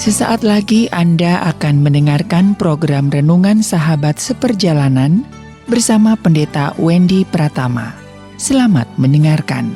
Sesaat lagi Anda akan mendengarkan program Renungan Sahabat Seperjalanan bersama Pendeta Wendy Pratama. Selamat mendengarkan.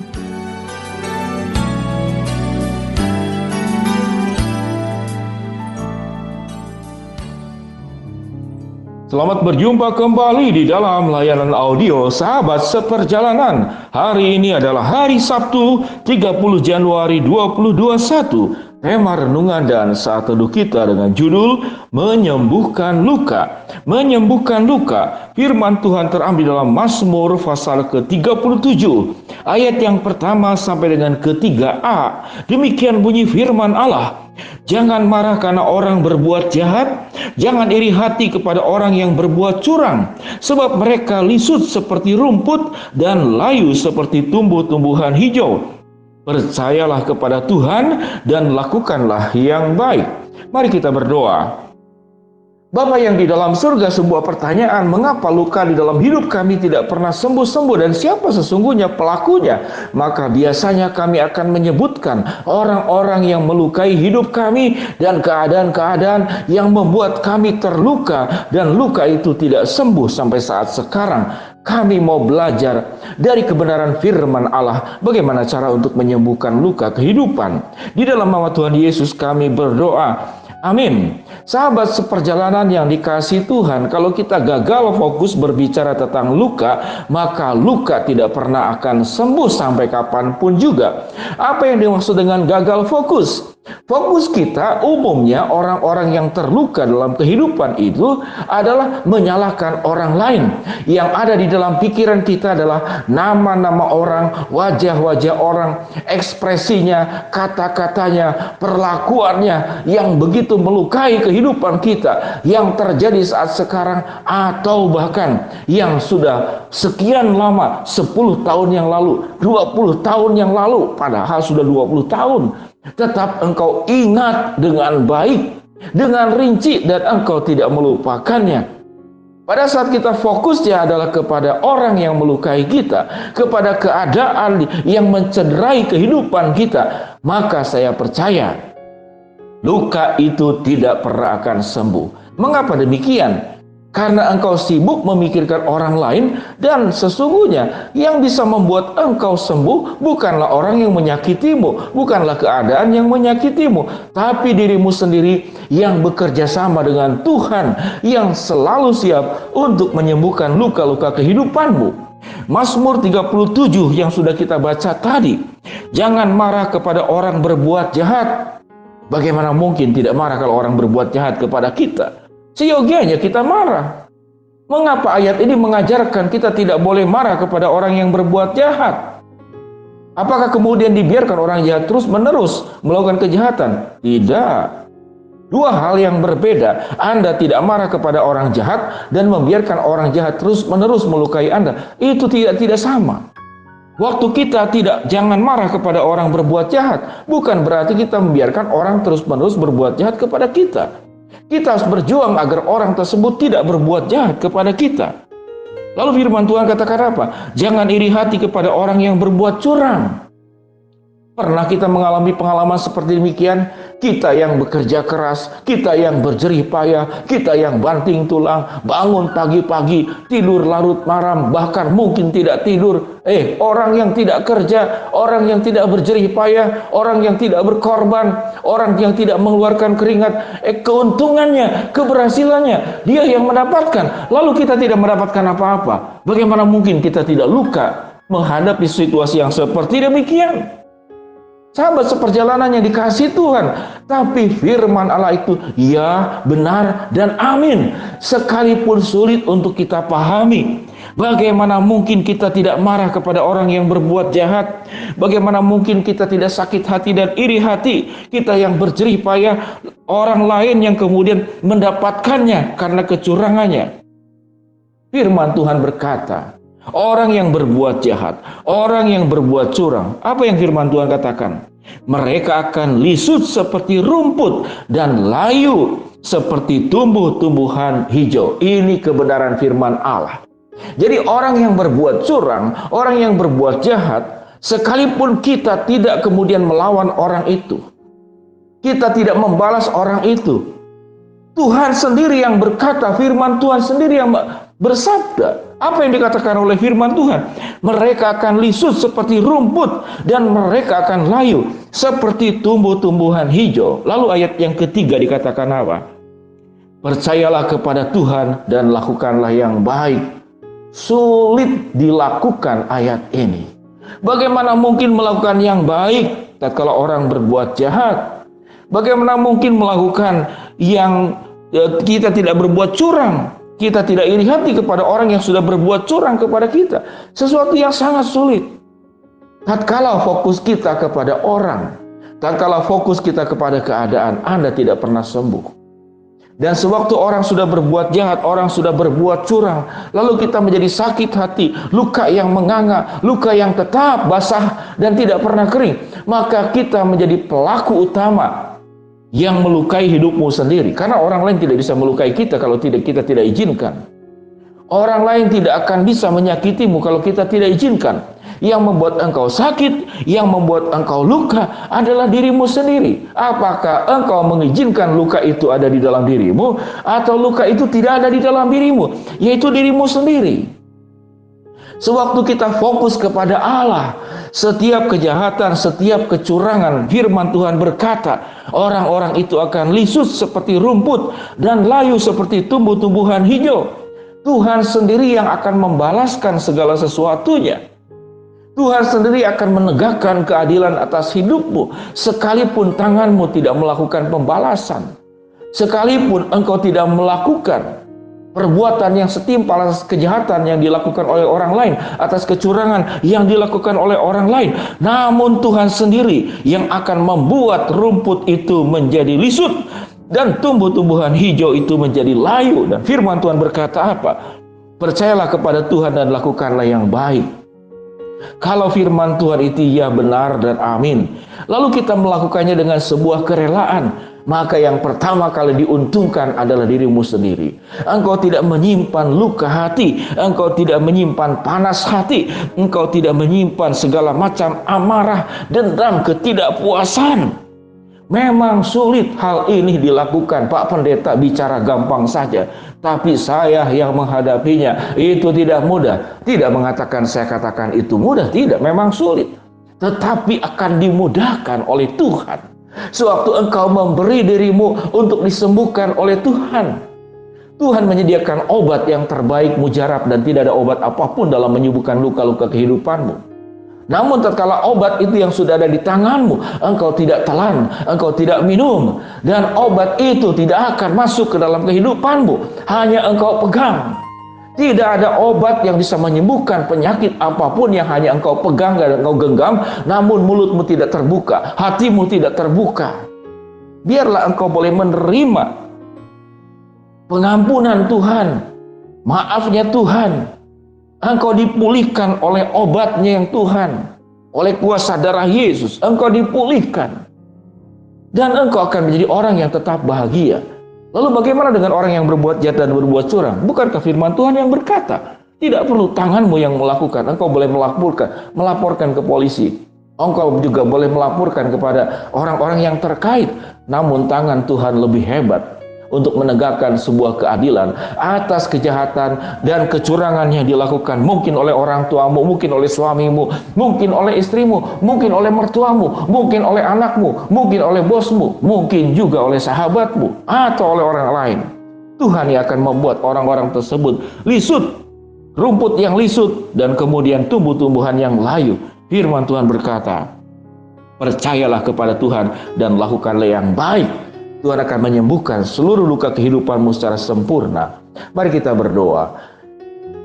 Selamat berjumpa kembali di dalam layanan audio Sahabat Seperjalanan. Hari ini adalah hari Sabtu 30 Januari 2021. Tema renungan dan saat teduh kita dengan judul Menyembuhkan Luka. Menyembuhkan luka. Firman Tuhan terambil dalam Mazmur pasal ke-37 ayat yang pertama sampai dengan ke-3a. Demikian bunyi firman Allah. Jangan marah karena orang berbuat jahat, jangan iri hati kepada orang yang berbuat curang, sebab mereka lisut seperti rumput dan layu seperti tumbuh-tumbuhan hijau. Percayalah kepada Tuhan dan lakukanlah yang baik. Mari kita berdoa. Bapa yang di dalam surga, sebuah pertanyaan, mengapa luka di dalam hidup kami tidak pernah sembuh-sembuh dan siapa sesungguhnya pelakunya? Maka biasanya kami akan menyebutkan orang-orang yang melukai hidup kami dan keadaan-keadaan yang membuat kami terluka dan luka itu tidak sembuh sampai saat sekarang. Kami mau belajar dari kebenaran firman Allah, bagaimana cara untuk menyembuhkan luka kehidupan. Di dalam nama Tuhan Yesus kami berdoa. Amin. Sahabat seperjalanan yang dikasihi Tuhan, kalau kita gagal fokus berbicara tentang luka, maka luka tidak pernah akan sembuh sampai kapanpun juga. Apa yang dimaksud dengan gagal fokus? Fokus kita umumnya orang-orang yang terluka dalam kehidupan itu adalah menyalahkan orang lain. Yang ada di dalam pikiran kita adalah nama-nama orang, wajah-wajah orang, ekspresinya, kata-katanya, perlakuannya yang begitu melukai kehidupan kita, yang terjadi saat sekarang atau bahkan yang sudah sekian lama, 10 tahun yang lalu, 20 tahun yang lalu, padahal sudah 20 tahun. Tetap engkau ingat dengan baik, dengan rinci, dan engkau tidak melupakannya. Pada saat kita fokusnya adalah kepada orang yang melukai kita, kepada keadaan yang mencederai kehidupan kita, maka saya percaya luka itu tidak pernah akan sembuh. Mengapa demikian? Karena engkau sibuk memikirkan orang lain, dan sesungguhnya yang bisa membuat engkau sembuh bukanlah orang yang menyakitimu, bukanlah keadaan yang menyakitimu, tapi dirimu sendiri yang bekerja sama dengan Tuhan, yang selalu siap untuk menyembuhkan luka-luka kehidupanmu. Mazmur 37 yang sudah kita baca tadi. Jangan marah kepada orang berbuat jahat. Bagaimana mungkin tidak marah kalau orang berbuat jahat kepada kita? Seyogianya kita marah. Mengapa ayat ini mengajarkan kita tidak boleh marah kepada orang yang berbuat jahat? Apakah kemudian dibiarkan orang jahat terus-menerus melakukan kejahatan? Tidak. Dua hal yang berbeda. Anda tidak marah kepada orang jahat dan membiarkan orang jahat terus-menerus melukai Anda. Itu tidak sama. Waktu kita jangan marah kepada orang berbuat jahat, bukan berarti kita membiarkan orang terus-menerus berbuat jahat kepada kita. Kita harus berjuang agar orang tersebut tidak berbuat jahat kepada kita. Lalu firman Tuhan katakan apa? Jangan iri hati kepada orang yang berbuat curang. Pernah kita mengalami pengalaman seperti demikian? Kita yang bekerja keras, kita yang berjerih payah, kita yang banting tulang, bangun pagi-pagi, tidur larut malam, bahkan mungkin tidak tidur. Orang yang tidak kerja, orang yang tidak berjerih payah, orang yang tidak berkorban, orang yang tidak mengeluarkan keringat, keuntungannya, keberhasilannya, dia yang mendapatkan. Lalu kita tidak mendapatkan apa-apa. Bagaimana mungkin kita tidak luka menghadapi situasi yang seperti demikian? Sahabat seperjalanan yang dikasihi Tuhan, tapi firman Allah itu ya, benar, dan amin. Sekalipun sulit untuk kita pahami, bagaimana mungkin kita tidak marah kepada orang yang berbuat jahat? Bagaimana mungkin kita tidak sakit hati dan iri hati? Kita yang berjerih payah, orang lain yang kemudian mendapatkannya karena kecurangannya. Firman Tuhan berkata, orang yang berbuat jahat, orang yang berbuat curang, apa yang firman Tuhan katakan? Mereka akan lisut seperti rumput dan layu seperti tumbuh-tumbuhan hijau. Ini kebenaran firman Allah. Jadi orang yang berbuat curang, orang yang berbuat jahat, sekalipun kita tidak kemudian melawan orang itu, Kita tidak membalas orang itu. Tuhan sendiri yang berkata, firman Tuhan sendiri yang bersabda. Apa yang dikatakan oleh firman Tuhan? Mereka akan lisut seperti rumput dan mereka akan layu seperti tumbuh-tumbuhan hijau. Lalu ayat yang ketiga dikatakan apa? Percayalah kepada Tuhan dan lakukanlah yang baik. Sulit dilakukan ayat ini. Bagaimana mungkin melakukan yang baik tatkala orang berbuat jahat? Bagaimana mungkin melakukan yang kita tidak berbuat curang, kita tidak iri hati kepada orang yang sudah berbuat curang kepada kita? Sesuatu yang sangat sulit. Tatkala fokus kita kepada orang, tatkala fokus kita kepada keadaan, Anda tidak pernah sembuh. Dan sewaktu orang sudah berbuat jahat, orang sudah berbuat curang, lalu kita menjadi sakit hati, luka yang menganga, luka yang tetap basah dan tidak pernah kering, maka kita menjadi pelaku utama yang melukai hidupmu sendiri. Karena orang lain tidak bisa melukai kita kalau kita tidak izinkan. Orang lain tidak akan bisa menyakitimu kalau kita tidak izinkan. Yang membuat engkau sakit, yang membuat engkau luka adalah dirimu sendiri. Apakah engkau mengizinkan luka itu ada di dalam dirimu, atau luka itu tidak ada di dalam dirimu, yaitu dirimu sendiri. Sewaktu kita fokus kepada Allah, setiap kejahatan, setiap kecurangan, firman Tuhan berkata, orang-orang itu akan lisut seperti rumput dan layu seperti tumbuh-tumbuhan hijau. Tuhan sendiri yang akan membalaskan segala sesuatunya. Tuhan sendiri akan menegakkan keadilan atas hidupmu, sekalipun tanganmu tidak melakukan pembalasan, sekalipun engkau tidak melakukan perbuatan yang setimpal atas kejahatan yang dilakukan oleh orang lain, atas kecurangan yang dilakukan oleh orang lain. Namun Tuhan sendiri yang akan membuat rumput itu menjadi lisut dan tumbuh-tumbuhan hijau itu menjadi layu. Dan firman Tuhan berkata apa? Percayalah kepada Tuhan dan lakukanlah yang baik. Kalau firman Tuhan itu ya benar dan amin, lalu kita melakukannya dengan sebuah kerelaan, maka yang pertama kali diuntungkan adalah dirimu sendiri. Engkau tidak menyimpan luka hati, engkau tidak menyimpan panas hati, engkau tidak menyimpan segala macam amarah, dendam, ketidakpuasan. Memang sulit hal ini dilakukan. Pak Pendeta bicara gampang saja, tapi saya yang menghadapinya itu tidak mudah. Tidak mengatakan saya katakan itu mudah, tidak, memang sulit. Tetapi akan dimudahkan oleh Tuhan sewaktu engkau memberi dirimu untuk disembuhkan oleh Tuhan. Tuhan menyediakan obat yang terbaik, mujarab, dan tidak ada obat apapun dalam menyembuhkan luka-luka kehidupanmu. Namun tatkala obat itu yang sudah ada di tanganmu, engkau tidak telan, engkau tidak minum, dan obat itu tidak akan masuk ke dalam kehidupanmu, hanya engkau pegang. Tidak ada obat yang bisa menyembuhkan penyakit apapun yang hanya engkau pegang dan engkau genggam, namun mulutmu tidak terbuka, hatimu tidak terbuka. Biarlah engkau boleh menerima pengampunan Tuhan, maafnya Tuhan. Engkau dipulihkan oleh obatnya yang Tuhan, oleh kuasa darah Yesus. Engkau dipulihkan, dan engkau akan menjadi orang yang tetap bahagia. Lalu bagaimana dengan orang yang berbuat jahat dan berbuat curang? Bukankah firman Tuhan yang berkata, tidak perlu tanganmu yang melakukan, engkau boleh melaporkan ke polisi. Engkau juga boleh melaporkan kepada orang-orang yang terkait. Namun tangan Tuhan lebih hebat untuk menegakkan sebuah keadilan atas kejahatan dan kecurangan yang dilakukan mungkin oleh orang tuamu, mungkin oleh suamimu, mungkin oleh istrimu, mungkin oleh mertuamu, mungkin oleh anakmu, mungkin oleh bosmu, mungkin juga oleh sahabatmu atau oleh orang lain. Tuhan yang akan membuat orang-orang tersebut lisut, rumput yang lisut, dan kemudian tumbuh-tumbuhan yang layu. Firman Tuhan berkata, percayalah kepada Tuhan dan lakukanlah yang baik. Tuhan akan menyembuhkan seluruh luka kehidupanmu secara sempurna. Mari kita berdoa.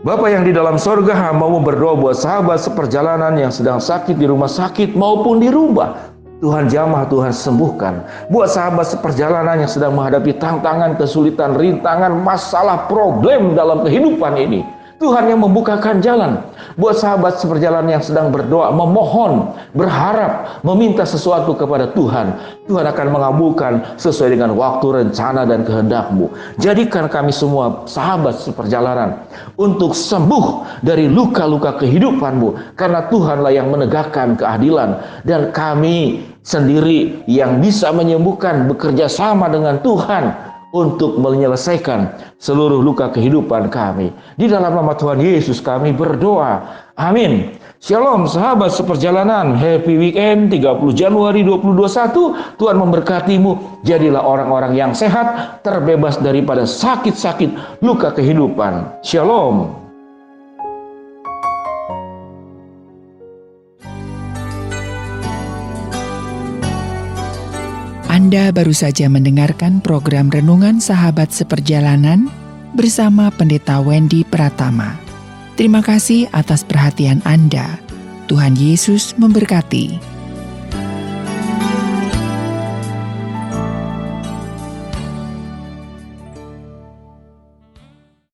Bapa yang di dalam sorga, hamba-Mu berdoa buat sahabat seperjalanan yang sedang sakit di rumah sakit maupun di rumah. Tuhan jamah, Tuhan sembuhkan. Buat sahabat seperjalanan yang sedang menghadapi tantangan, kesulitan, rintangan, masalah, problem dalam kehidupan ini, Tuhan yang membukakan jalan. Buat sahabat seperjalanan yang sedang berdoa, memohon, berharap, meminta sesuatu kepada Tuhan, Tuhan akan mengabulkan sesuai dengan waktu, rencana, dan kehendak-Mu. Jadikan kami semua sahabat seperjalanan untuk sembuh dari luka-luka kehidupan-Mu, karena Tuhanlah yang menegakkan keadilan, dan kami sendiri yang bisa menyembuhkan, bekerja sama dengan Tuhan untuk menyelesaikan seluruh luka kehidupan kami. Di dalam nama Tuhan Yesus kami berdoa. Amin. Shalom sahabat seperjalanan. Happy weekend 30 Januari 2021. Tuhan memberkatimu. Jadilah orang-orang yang sehat, terbebas daripada sakit-sakit luka kehidupan. Shalom. Anda baru saja mendengarkan program Renungan Sahabat Seperjalanan bersama Pendeta Wendy Pratama. Terima kasih atas perhatian Anda. Tuhan Yesus memberkati.